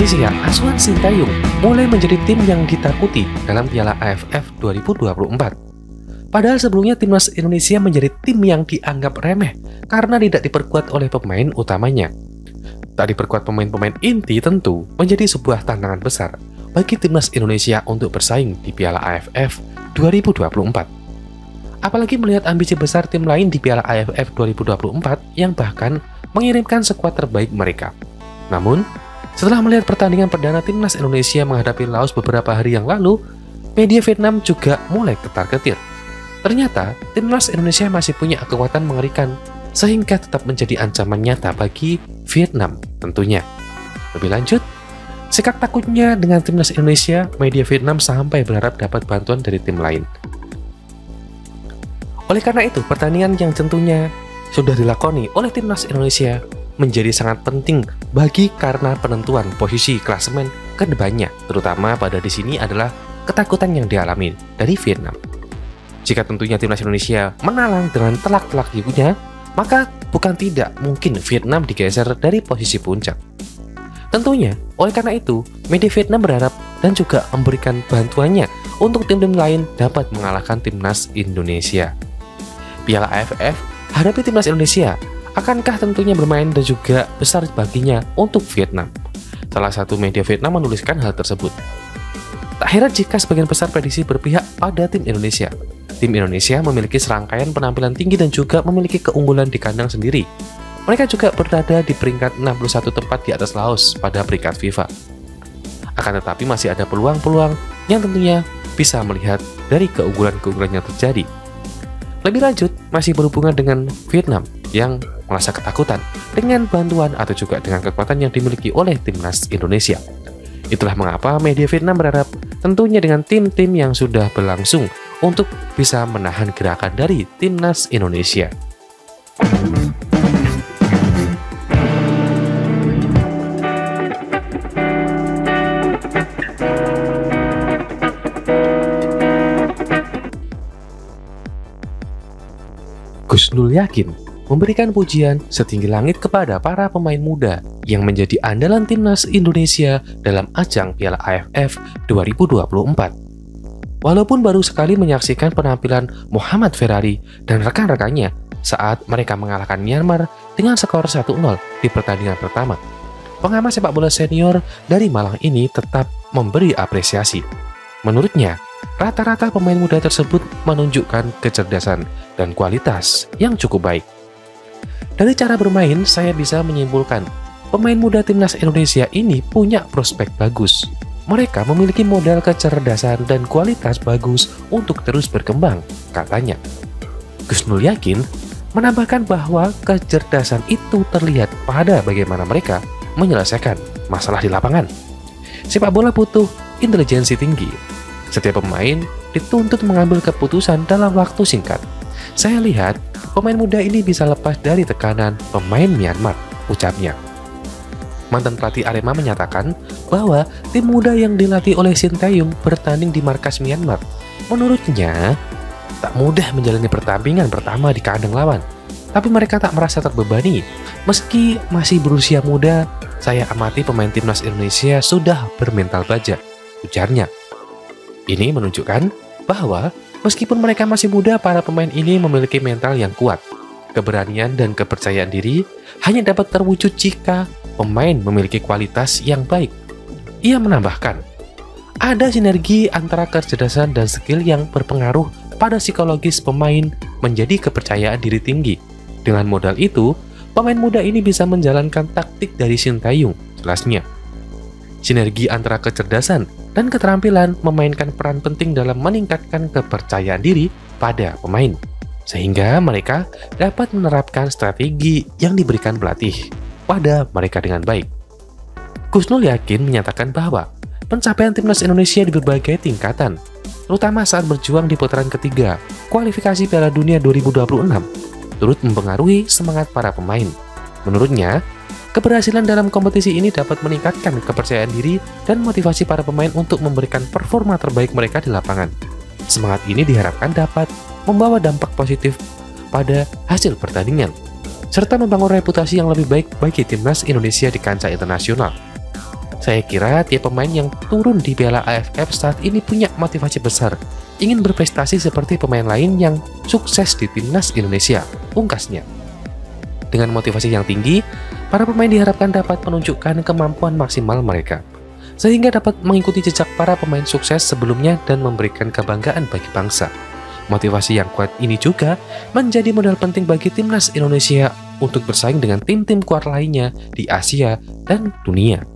Indonesia, asuhan Sintayong mulai menjadi tim yang ditakuti dalam Piala AFF 2024. Padahal sebelumnya timnas Indonesia menjadi tim yang dianggap remeh karena tidak diperkuat oleh pemain utamanya. Tak diperkuat pemain-pemain inti tentu menjadi sebuah tantangan besar bagi timnas Indonesia untuk bersaing di Piala AFF 2024. Apalagi melihat ambisi besar tim lain di Piala AFF 2024 yang bahkan mengirimkan skuad terbaik mereka. Namun, setelah melihat pertandingan perdana timnas Indonesia menghadapi Laos beberapa hari yang lalu, media Vietnam juga mulai ketar-ketir. Ternyata, timnas Indonesia masih punya kekuatan mengerikan, sehingga tetap menjadi ancaman nyata bagi Vietnam tentunya. Lebih lanjut, sikap takutnya dengan timnas Indonesia, media Vietnam sampai berharap dapat bantuan dari tim lain. Oleh karena itu, pertandingan yang tentunya sudah dilakoni oleh timnas Indonesia menjadi sangat penting karena penentuan posisi klasemen ke depannya, terutama pada di sini adalah ketakutan yang dialami dari Vietnam. Jika tentunya timnas Indonesia menalang dengan telak-telak juga, maka bukan tidak mungkin Vietnam digeser dari posisi puncak. Tentunya, oleh karena itu, media Vietnam berharap dan juga memberikan bantuannya untuk tim-tim lain dapat mengalahkan timnas Indonesia. Piala AFF hadapi timnas Indonesia, akankah tentunya bermain dan juga besar baginya untuk Vietnam? Salah satu media Vietnam menuliskan hal tersebut. Tak heran jika sebagian besar prediksi berpihak pada tim Indonesia. Tim Indonesia memiliki serangkaian penampilan tinggi dan juga memiliki keunggulan di kandang sendiri. Mereka juga berada di peringkat 61 tepat di atas Laos pada peringkat FIFA. Akan tetapi masih ada peluang-peluang yang tentunya bisa melihat dari keunggulan-keunggulan yang terjadi. Lebih lanjut, masih berhubungan dengan Vietnam yang merasa ketakutan dengan bantuan atau juga dengan kekuatan yang dimiliki oleh timnas Indonesia. Itulah mengapa media Vietnam berharap tentunya dengan tim-tim yang sudah berlangsung untuk bisa menahan gerakan dari timnas Indonesia. Gus Nul yakin memberikan pujian setinggi langit kepada para pemain muda yang menjadi andalan timnas Indonesia dalam ajang Piala AFF 2024. Walaupun baru sekali menyaksikan penampilan Muhammad Ferrari dan rekan-rekannya saat mereka mengalahkan Myanmar dengan skor 1-0 di pertandingan pertama, pengamat sepak bola senior dari Malang ini tetap memberi apresiasi. Menurutnya, rata-rata pemain muda tersebut menunjukkan kecerdasan dan kualitas yang cukup baik. Dari cara bermain, saya bisa menyimpulkan pemain muda timnas Indonesia ini punya prospek bagus. Mereka memiliki modal kecerdasan dan kualitas bagus untuk terus berkembang, katanya. Gus Nul yakin menambahkan bahwa kecerdasan itu terlihat pada bagaimana mereka menyelesaikan masalah di lapangan. Sepak bola butuh intelijensi tinggi. Setiap pemain dituntut mengambil keputusan dalam waktu singkat. Saya lihat pemain muda ini bisa lepas dari tekanan pemain Myanmar, ucapnya. Mantan pelatih Arema menyatakan bahwa tim muda yang dilatih oleh Sintayong bertanding di markas Myanmar. Menurutnya, tak mudah menjalani pertandingan pertama di kandang lawan. Tapi mereka tak merasa terbebani. Meski masih berusia muda, saya amati pemain timnas Indonesia sudah bermental baja, ujarnya. Ini menunjukkan bahwa meskipun mereka masih muda, para pemain ini memiliki mental yang kuat. Keberanian dan kepercayaan diri hanya dapat terwujud jika pemain memiliki kualitas yang baik. Ia menambahkan, ada sinergi antara kecerdasan dan skill yang berpengaruh pada psikologis pemain menjadi kepercayaan diri tinggi. Dengan modal itu, pemain muda ini bisa menjalankan taktik dari Sintayong, jelasnya. Sinergi antara kecerdasan dan keterampilan memainkan peran penting dalam meningkatkan kepercayaan diri pada pemain, sehingga mereka dapat menerapkan strategi yang diberikan pelatih pada mereka dengan baik. Gus Nul yakin menyatakan bahwa pencapaian timnas Indonesia di berbagai tingkatan, terutama saat berjuang di putaran ketiga kualifikasi Piala Dunia 2026, turut mempengaruhi semangat para pemain. Menurutnya, keberhasilan dalam kompetisi ini dapat meningkatkan kepercayaan diri dan motivasi para pemain untuk memberikan performa terbaik mereka di lapangan. Semangat ini diharapkan dapat membawa dampak positif pada hasil pertandingan, serta membangun reputasi yang lebih baik bagi timnas Indonesia di kancah internasional. Saya kira tiap pemain yang turun di Piala AFF saat ini punya motivasi besar, ingin berprestasi seperti pemain lain yang sukses di timnas Indonesia, ungkasnya. Dengan motivasi yang tinggi, para pemain diharapkan dapat menunjukkan kemampuan maksimal mereka, sehingga dapat mengikuti jejak para pemain sukses sebelumnya dan memberikan kebanggaan bagi bangsa. Motivasi yang kuat ini juga menjadi modal penting bagi timnas Indonesia untuk bersaing dengan tim-tim kuat lainnya di Asia dan dunia.